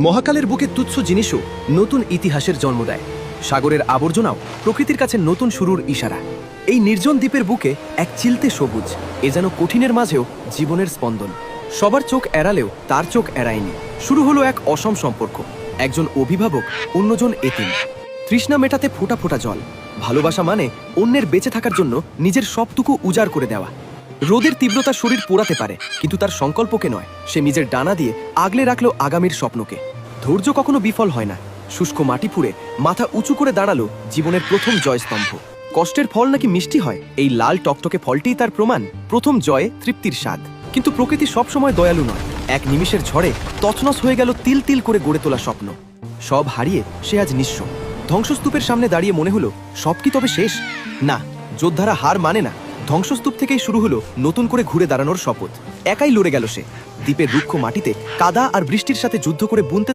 মহাকালের বুকে তুচ্ছ জিনিসও নতুন ইতিহাসের জন্ম দেয়। সাগরের আবর্জনাও প্রকৃতির কাছে নতুন শুরুর ইশারা। এই নির্জন দ্বীপের বুকে এক চিলতে সবুজ, এ যেন কঠিনের মাঝেও জীবনের স্পন্দন। সবার চোখ এড়ালেও তার চোখ এড়ায়নি। শুরু হলো এক অসম সম্পর্ক, একজন অভিভাবক, অন্যজন এতিম। তৃষ্ণা মেটাতে ফোঁটা ফোঁটা জল। ভালোবাসা মানে অন্যের বেঁচে থাকার জন্য নিজের সবটুকু উজাড় করে দেওয়া। রোদের তীব্রতা শরীর পোড়াতে পারে, কিন্তু তার সংকল্পকে নয়। সে নিজের ডানা দিয়ে আগলে রাখলো আগামীর স্বপ্নকে। ধৈর্য কখনো বিফল হয় না। শুষ্ক মাটি ফুঁড়ে মাথা উঁচু করে দাঁড়ালো জীবনের প্রথম জয়স্তম্ভ। কষ্টের ফল নাকি মিষ্টি হয়, এই লাল টকটকে ফলটিই তার প্রমাণ। প্রথম জয়ে তৃপ্তির স্বাদ। কিন্তু প্রকৃতি সবসময় দয়ালু নয়। এক নিমিষের ঝড়ে তছনছ হয়ে গেল তিল তিল করে গড়ে তোলা স্বপ্ন। সব হারিয়ে সে আজ নিঃস্ব। ধ্বংসস্তূপের সামনে দাঁড়িয়ে মনে হলো, সব কি তবে শেষ? না, যোদ্ধারা হার মানে না। ধ্বংসস্তূপ থেকেই শুরু হলো নতুন করে ঘুরে দাঁড়ানোর শপথ। একাই লড়ে গেল সে। দ্বীপের রুক্ষ মাটিতে কাদা আর বৃষ্টির সাথে যুদ্ধ করে বুনতে